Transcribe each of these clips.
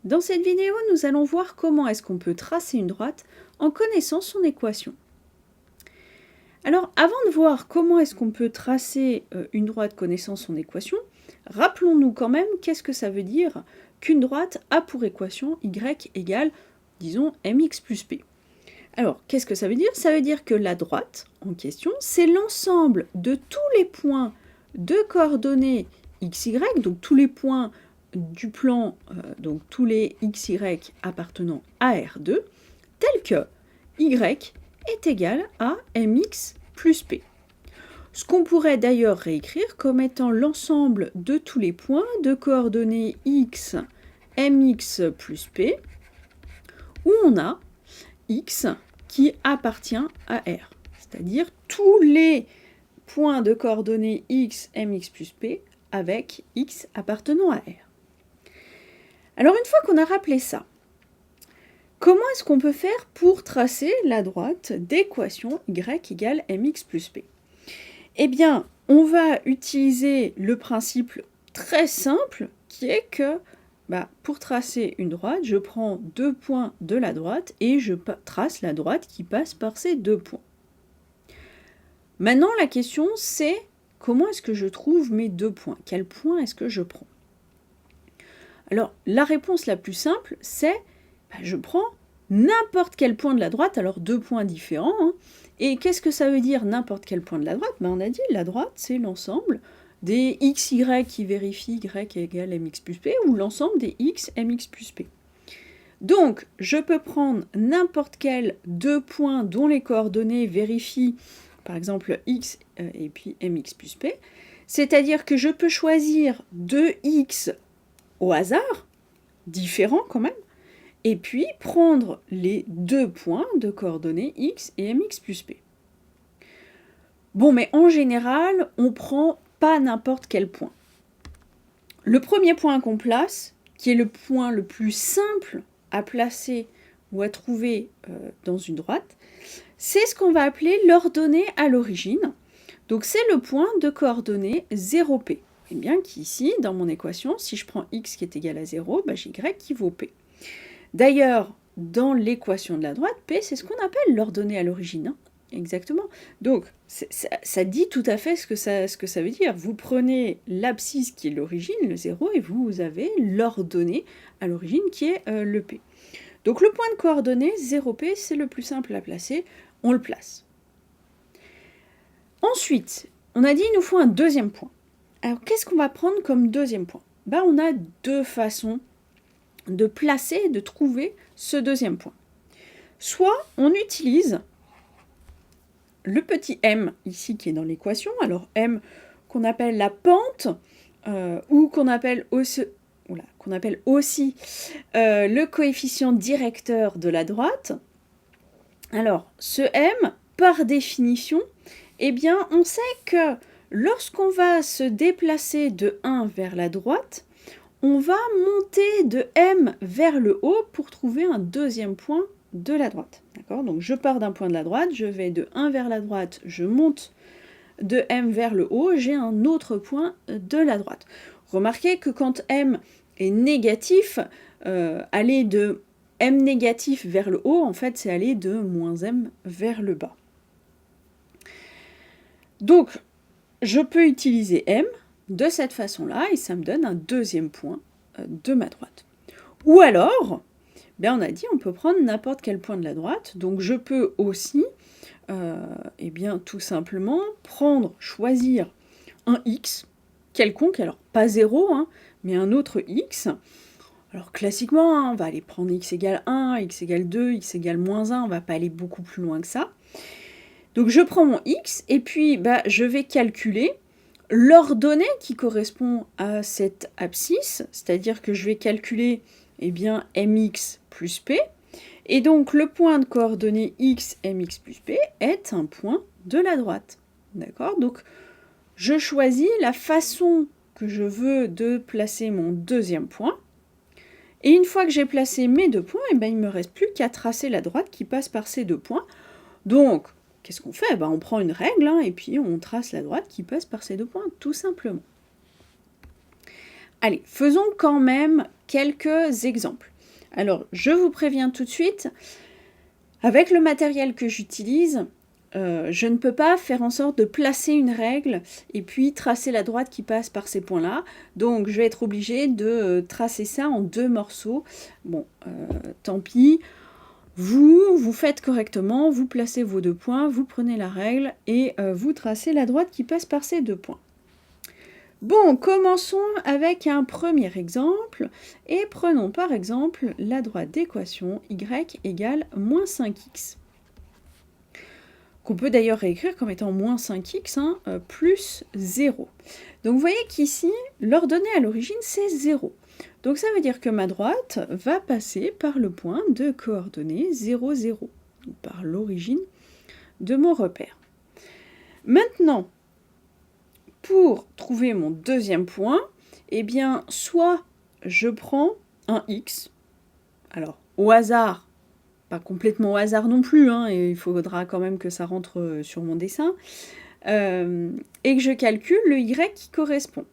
Dans cette vidéo, nous allons voir comment est-ce qu'on peut tracer une droite en connaissant son équation. Alors, avant de voir comment est-ce qu'on peut tracer une droite connaissant son équation, rappelons-nous quand même qu'est-ce que ça veut dire qu'une droite a pour équation y égale, disons, mx plus p. Alors, qu'est-ce que ça veut dire? Ça veut dire que la droite en question, c'est l'ensemble de tous les points de coordonnées xy, donc tous les points du plan, donc tous les xy appartenant à R2, tels que y est égal à mx plus p. Ce qu'on pourrait d'ailleurs réécrire comme étant l'ensemble de tous les points de coordonnées x, mx plus p, où on a x qui appartient à R. C'est-à-dire tous les points de coordonnées x, mx plus p avec x appartenant à R. Alors une fois qu'on a rappelé ça, comment est-ce qu'on peut faire pour tracer la droite d'équation y égale mx plus p? Eh bien, on va utiliser le principe très simple qui est que pour tracer une droite, je prends deux points de la droite et je trace la droite qui passe par ces deux points. Maintenant, la question c'est comment est-ce que je trouve mes deux points? Quel point est-ce que je prends? Alors, la réponse la plus simple, c'est je prends n'importe quel point de la droite, alors deux points différents. Hein. Et qu'est-ce que ça veut dire n'importe quel point de la droite? On a dit la droite, c'est l'ensemble des xy qui vérifient y égale mx plus p, ou l'ensemble des x mx plus p. Donc, je peux prendre n'importe quel deux points dont les coordonnées vérifient, par exemple x et puis mx plus p, c'est-à-dire que je peux choisir deux x au hasard, différents quand même, et puis prendre les deux points de coordonnées x et mx plus p. Bon, mais en général, on prend pas n'importe quel point. Le premier point qu'on place, qui est le point le plus simple à placer ou à trouver dans une droite, c'est ce qu'on va appeler l'ordonnée à l'origine. Donc c'est le point de coordonnées 0p. Et bien qu'ici, dans mon équation, si je prends x qui est égal à 0, j'ai y qui vaut p. D'ailleurs, dans l'équation de la droite, p, c'est ce qu'on appelle l'ordonnée à l'origine. Hein. Exactement. Donc, ça dit tout à fait ce que ça veut dire. Vous prenez l'abscisse qui est l'origine, le 0, et vous avez l'ordonnée à l'origine qui est le p. Donc, le point de coordonnée 0p, c'est le plus simple à placer. On le place. Ensuite, on a dit il nous faut un deuxième point. Alors, qu'est-ce qu'on va prendre comme deuxième point? On a deux façons de placer, de trouver ce deuxième point. Soit on utilise le petit m ici qui est dans l'équation, alors m qu'on appelle la pente ou qu'on appelle aussi, le coefficient directeur de la droite. Alors ce m, par définition, eh bien on sait que lorsqu'on va se déplacer de 1 vers la droite, on va monter de m vers le haut pour trouver un deuxième point de la droite. D'accord ? Donc je pars d'un point de la droite, je vais de 1 vers la droite, je monte de m vers le haut, j'ai un autre point de la droite. Remarquez que quand m est négatif, aller de m négatif vers le haut, en fait, c'est aller de moins m vers le bas. Donc, je peux utiliser m de cette façon-là, et ça me donne un deuxième point de ma droite. Ou alors, on a dit on peut prendre n'importe quel point de la droite, donc je peux aussi, tout simplement, choisir un x quelconque, alors pas 0, hein, mais un autre x. Alors classiquement, hein, on va aller prendre x égale 1, x égale 2, x égale moins 1, on va pas aller beaucoup plus loin que ça. Donc je prends mon x, et puis je vais calculer l'ordonnée qui correspond à cette abscisse, c'est-à-dire que je vais calculer mx plus p, et donc le point de coordonnée x, mx plus p, est un point de la droite. D'accord ? Donc je choisis la façon que je veux de placer mon deuxième point, et une fois que j'ai placé mes deux points, il ne me reste plus qu'à tracer la droite qui passe par ces deux points. Donc, qu'est-ce qu'on fait ? On prend une règle, hein, et puis on trace la droite qui passe par ces deux points, tout simplement. Allez, faisons quand même quelques exemples. Alors, je vous préviens tout de suite, avec le matériel que j'utilise, je ne peux pas faire en sorte de placer une règle et puis tracer la droite qui passe par ces points-là. Donc, je vais être obligée de tracer ça en 2 morceaux. Bon, tant pis. Vous faites correctement, vous placez vos 2 points, vous prenez la règle et vous tracez la droite qui passe par ces 2 points. Bon, commençons avec un premier exemple et prenons par exemple la droite d'équation y égale moins 5x. Qu'on peut d'ailleurs réécrire comme étant moins 5x plus 0. Donc vous voyez qu'ici, l'ordonnée à l'origine, c'est 0. Donc ça veut dire que ma droite va passer par le point de coordonnées 0, 0, donc par l'origine de mon repère. Maintenant, pour trouver mon deuxième point, eh bien, soit je prends un x, alors au hasard, pas complètement au hasard non plus, et il faudra quand même que ça rentre sur mon dessin, et que je calcule le y qui correspond.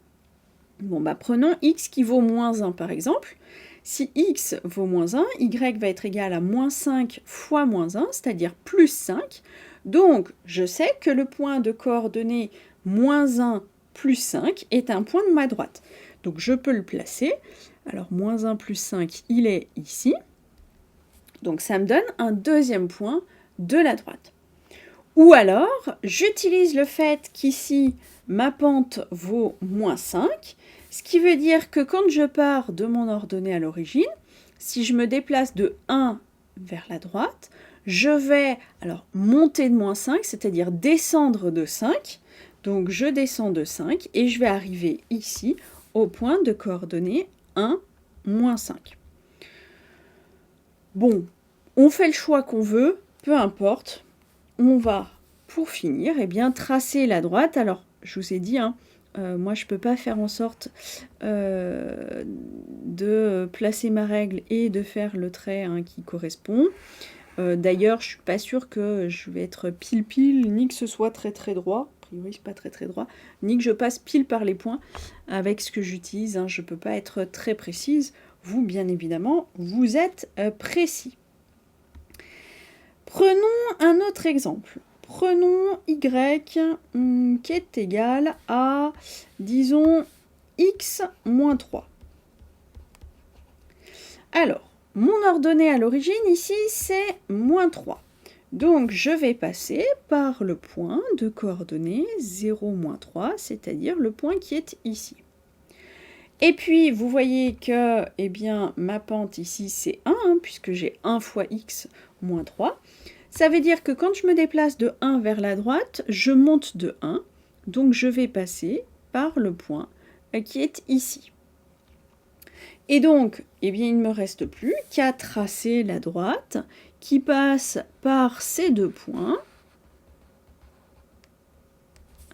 Bon, bah prenons x qui vaut moins 1 par exemple. Si x vaut moins 1, y va être égal à moins 5 fois moins 1, c'est-à-dire plus 5. Donc, je sais que le point de coordonnées moins 1 plus 5 est un point de ma droite. Donc, je peux le placer. Alors, moins 1 plus 5, il est ici. Donc, ça me donne un deuxième point de la droite. Ou alors, j'utilise le fait qu'ici, ma pente vaut moins 5, ce qui veut dire que quand je pars de mon ordonnée à l'origine, si je me déplace de 1 vers la droite, je vais alors monter de moins 5, c'est-à-dire descendre de 5. Donc je descends de 5 et je vais arriver ici au point de coordonnées 1, moins 5. Bon, on fait le choix qu'on veut, peu importe. On va, pour finir, tracer la droite. Alors, je vous ai dit, moi je ne peux pas faire en sorte de placer ma règle et de faire le trait qui correspond. D'ailleurs, je ne suis pas sûre que je vais être pile-pile, ni que ce soit très droit. A priori, ce n'est pas très droit. Ni que je passe pile par les points avec ce que j'utilise. Je ne peux pas être très précise. Vous, bien évidemment, vous êtes précis. Prenons un autre exemple. Prenons y qui est égal à, disons, x moins 3. Alors, mon ordonnée à l'origine ici, c'est moins 3. Donc, je vais passer par le point de coordonnées 0, moins 3, c'est-à-dire le point qui est ici. Et puis, vous voyez que ma pente ici, c'est 1, puisque j'ai 1 fois x moins 3. Ça veut dire que quand je me déplace de 1 vers la droite, je monte de 1. Donc, je vais passer par le point qui est ici. Et donc, il ne me reste plus qu'à tracer la droite qui passe par ces 2 points.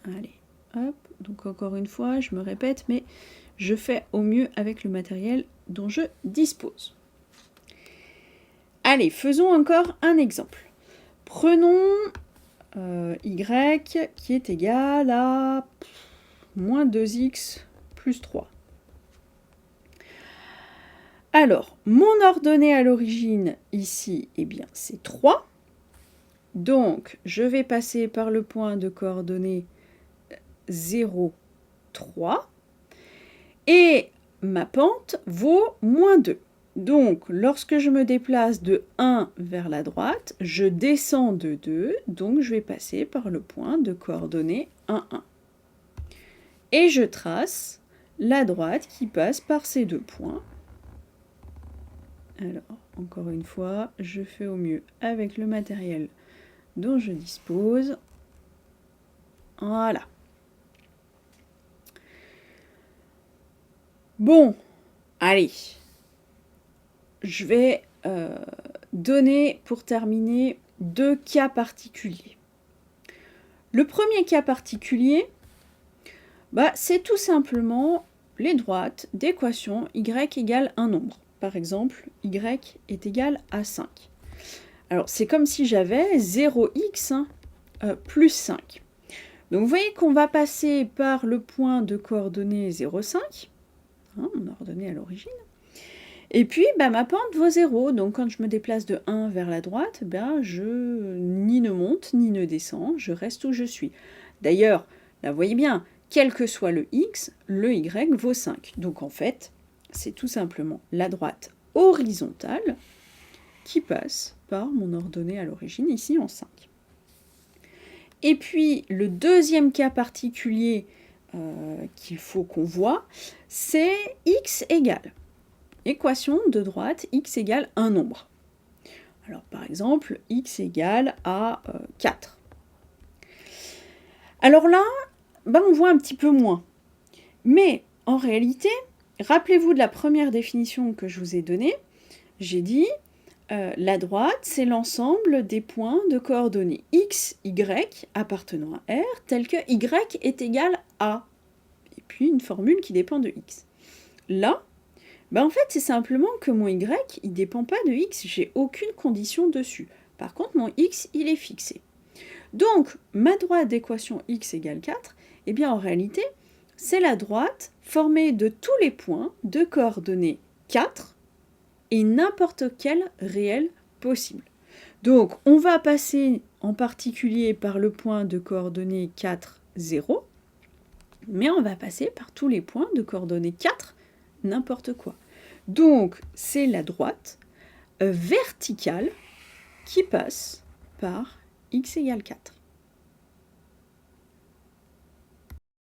Allez, hop. Donc, encore une fois, je me répète, mais je fais au mieux avec le matériel dont je dispose. Allez, faisons encore un exemple. Prenons y qui est égal à moins 2x plus 3. Alors, mon ordonnée à l'origine, ici, c'est 3. Donc, je vais passer par le point de coordonnées 0, 3. Et ma pente vaut moins 2. Donc, lorsque je me déplace de 1 vers la droite, je descends de 2, donc je vais passer par le point de coordonnées 1, 1. Et je trace la droite qui passe par ces 2 points. Alors, encore une fois, je fais au mieux avec le matériel dont je dispose. Voilà. Bon, allez. Je vais donner pour terminer 2 cas particuliers. Le premier cas particulier, c'est tout simplement les droites d'équation y égale un nombre. Par exemple, y est égal à 5. Alors, c'est comme si j'avais 0x plus 5. Donc, vous voyez qu'on va passer par le point de coordonnées 0,5, mon ordonnée à l'origine. Et puis, ma pente vaut 0, donc quand je me déplace de 1 vers la droite, je ni ne monte ni ne descends, je reste où je suis. D'ailleurs, là, vous voyez bien, quel que soit le x, le y vaut 5. Donc en fait, c'est tout simplement la droite horizontale qui passe par mon ordonnée à l'origine, ici en 5. Et puis, le deuxième cas particulier qu'il faut qu'on voit, c'est x égale. Équation de droite, x égale un nombre. Alors par exemple, x égale à 4. Alors là, on voit un petit peu moins. Mais en réalité, rappelez-vous de la première définition que je vous ai donnée. J'ai dit, la droite, c'est l'ensemble des points de coordonnées x, y appartenant à R, tel que y est égal à, et puis une formule qui dépend de x. Là, en fait, c'est simplement que mon y, il ne dépend pas de x, j'ai aucune condition dessus. Par contre, mon x, il est fixé. Donc, ma droite d'équation x égale 4, en réalité, c'est la droite formée de tous les points de coordonnées 4 et n'importe quel réel possible. Donc, on va passer en particulier par le point de coordonnées 4, 0, mais on va passer par tous les points de coordonnées 4, n'importe quoi. Donc, c'est la droite verticale qui passe par x égale 4.